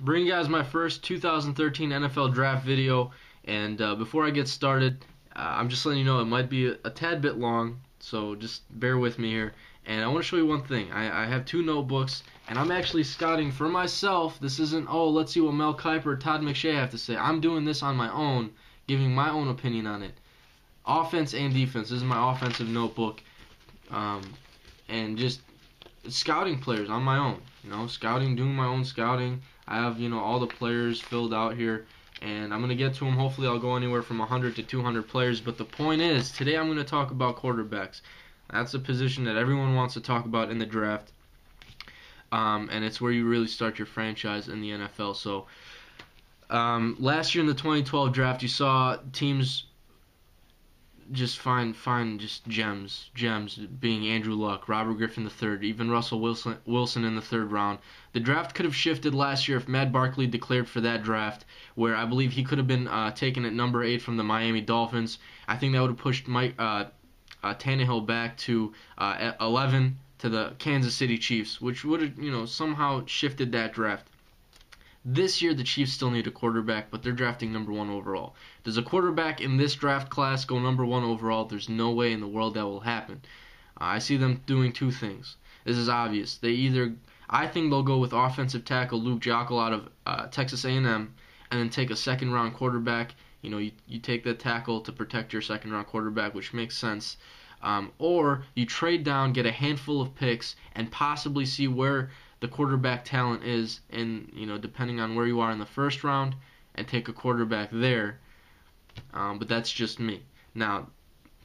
Bring you guys my first 2013 NFL draft video, and before I get started, I'm just letting you know it might be a tad bit long, so just bear with me here. And I want to show you one thing. I have two notebooks, and I'm actually scouting for myself. This isn't, oh, let's see what Mel Kiper or Todd McShay have to say. I'm doing this on my own, giving my own opinion on it. Offense and defense. This is my offensive notebook, and just scouting players on my own. Scouting, doing my own scouting. I have, all the players filled out here, and I'm going to get to them. Hopefully I'll go anywhere from 100 to 200 players, but the point is, today I'm going to talk about quarterbacks. That's a position that everyone wants to talk about in the draft, and it's where you really start your franchise in the NFL. So, last year in the 2012 draft, you saw teams just find just gems being Andrew Luck, Robert Griffin III, even Russell Wilson in the third round. The draft could have shifted last year if Matt Barkley declared for that draft, where I believe he could have been taken at number 8 from the Miami Dolphins. I think that would have pushed Mike Tannehill back to at 11 to the Kansas City Chiefs, which would have somehow shifted that draft. This year, the Chiefs still need a quarterback, but they're drafting number 1 overall. Does a quarterback in this draft class go number 1 overall? There's no way in the world that will happen. I see them doing two things. This is obvious. I think they'll go with offensive tackle Luke Joeckel out of Texas A&M, and then take a second-round quarterback. You take that tackle to protect your second-round quarterback, which makes sense. Or you trade down, get a handful of picks, and possibly see where the quarterback talent is, and depending on where you are in the first round, and take a quarterback there. But that's just me. Now,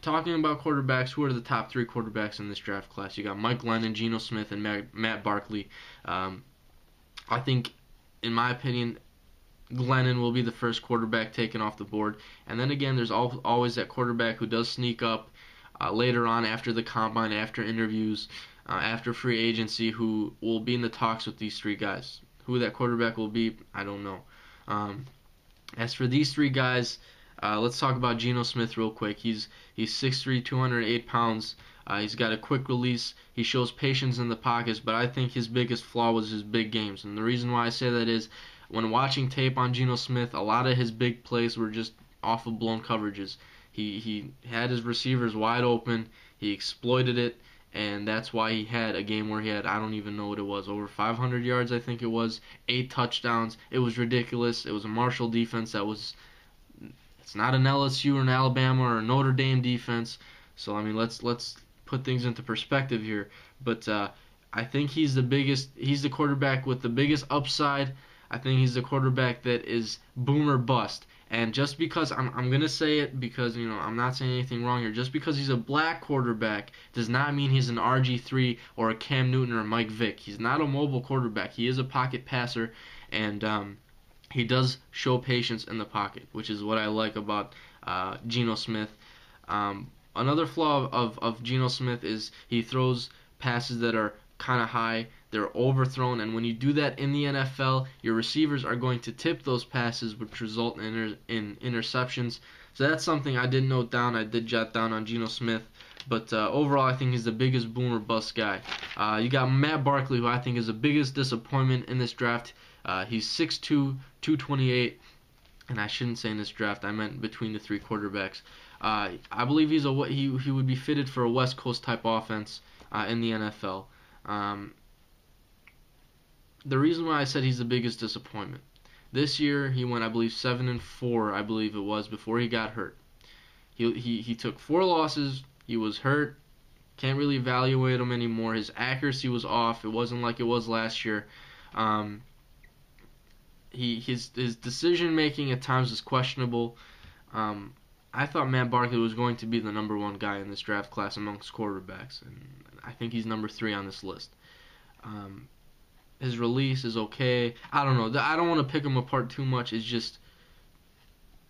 talking about quarterbacks, who are the top 3 quarterbacks in this draft class? You got Mike Glennon, Geno Smith, and Matt Barkley. I think, in my opinion, Glennon will be the first quarterback taken off the board. And then again, there's always that quarterback who does sneak up later on after the combine, after interviews, after free agency, who will be in the talks with these 3 guys. Who that quarterback will be, I don't know. As for these 3 guys, let's talk about Geno Smith real quick. He's 6'3", 208 pounds. He's got a quick release. He shows patience in the pockets, but I think his biggest flaw was his big games. And the reason why I say that is, when watching tape on Geno Smith, a lot of his big plays were just off of blown coverages. He had his receivers wide open. He exploited it. And that's why he had a game where he had, I don't even know what it was, over 500 yards, I think it was, 8 touchdowns. It was ridiculous. It was a Marshall defense it's not an LSU or an Alabama or a Notre Dame defense. So, let's put things into perspective here. But I think he's the quarterback with the biggest upside. I think he's the quarterback that is boom or bust. And just because, I'm going to say it because, I'm not saying anything wrong here. Just because he's a black quarterback does not mean he's an RG3 or a Cam Newton or a Mike Vick. He's not a mobile quarterback. He is a pocket passer, and he does show patience in the pocket, which is what I like about Geno Smith. Another flaw of Geno Smith is he throws passes that are kind of high. They're overthrown, and when you do that in the NFL, your receivers are going to tip those passes, which result in interceptions. So that's something I did note down. I did jot down on Geno Smith, but overall, I think he's the biggest boom or bust guy. You got Matt Barkley, who I think is the biggest disappointment in this draft. He's 6'2", 228, and I shouldn't say in this draft. I meant between the 3 quarterbacks. I believe he would be fitted for a West Coast type offense in the NFL. The reason why I said he's the biggest disappointment, this year he went, I believe, 7-4, I believe it was, before he got hurt. He took 4 losses. He was hurt. Can't really evaluate him anymore. His accuracy was off. It wasn't like it was last year. His decision making at times is questionable. I thought Matt Barkley was going to be the number 1 guy in this draft class amongst quarterbacks, and I think he's number 3 on this list. His release is okay. I don't know. I don't want to pick him apart too much. It's just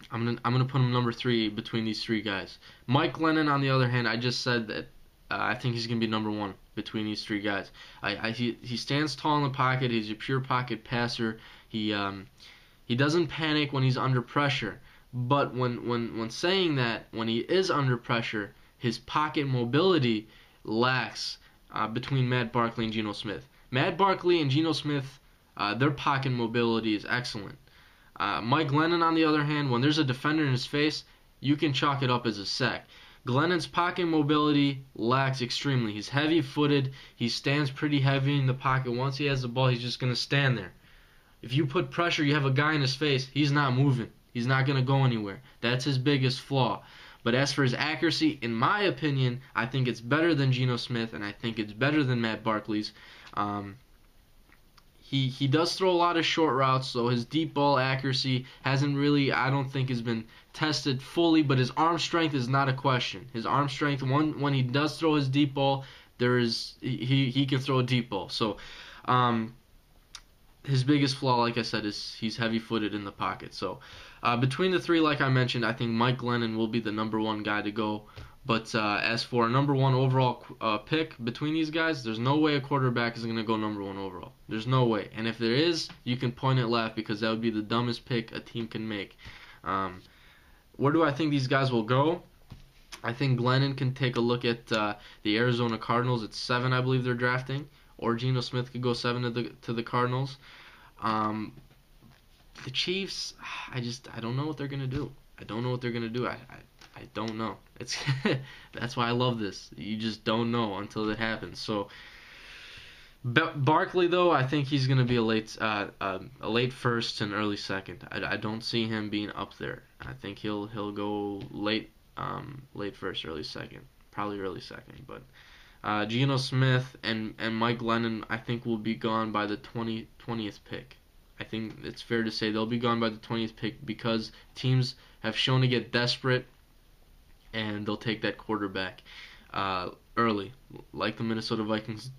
I'm gonna put him number 3 between these 3 guys. Mike Glennon, on the other hand, I just said that I think he's gonna be number 1 between these 3 guys. He stands tall in the pocket. He's a pure pocket passer. He doesn't panic when he's under pressure. But when saying that, when he is under pressure, his pocket mobility lacks between Matt Barkley and Geno Smith. Matt Barkley and Geno Smith Their pocket mobility is excellent. Mike Glennon, on the other hand, when there's a defender in his face, you can chalk it up as a sack. Glennon's pocket mobility lacks extremely. He's heavy-footed. He stands pretty heavy in the pocket. Once he has the ball, he's just going to stand there. If you put pressure, you have a guy in his face, he's not moving. He's not going to go anywhere. That's his biggest flaw. But as for his accuracy, in my opinion, I think it's better than Geno Smith, and I think it's better than Matt Barkley's. He does throw a lot of short routes, so his deep ball accuracy hasn't really, I don't think, has been tested fully, but his arm strength is not a question. His arm strength, when he does throw his deep ball, he can throw a deep ball. So his biggest flaw, like I said, is he's heavy-footed in the pocket. So between the three, like I mentioned, I think Mike Glennon will be the number one guy to go. But as for a number one overall pick between these guys, there's no way a quarterback is going to go number one overall. There's no way. And if there is, you can point at laugh because that would be the dumbest pick a team can make. Where do I think these guys will go? I think Glennon can take a look at the Arizona Cardinals at 7, I believe they're drafting. Or Geno Smith could go 7 to the Cardinals. The Chiefs, I don't know what they're going to do. I don't know what they're going to do. I don't know. It's that's why I love this. You just don't know until it happens. So Barkley, though, I think he's going to be a late first and early second. I don't see him being up there. I think he'll go late first, early second, probably early second. But Geno Smith and Mike Glennon, I think, will be gone by the 20th pick. I think it's fair to say they'll be gone by the 20th pick because teams have shown to get desperate and they'll take that quarterback early, like the Minnesota Vikings.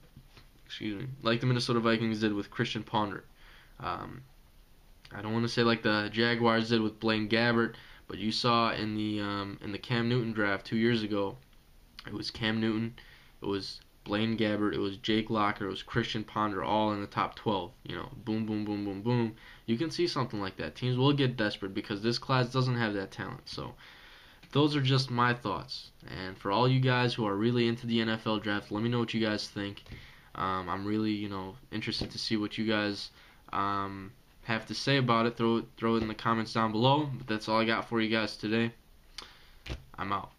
Like the Minnesota Vikings did with Christian Ponder. I don't want to say like the Jaguars did with Blaine Gabbert, but you saw in the Cam Newton draft 2 years ago, it was Cam Newton, it was Blaine Gabbert, it was Jake Locker, it was Christian Ponder, all in the top 12. Boom, boom, boom, boom, boom. You can see something like that. Teams will get desperate because this class doesn't have that talent. So those are just my thoughts. And for all you guys who are really into the NFL draft, let me know what you guys think. I'm really, interested to see what you guys have to say about it. Throw it in the comments down below. But that's all I got for you guys today. I'm out.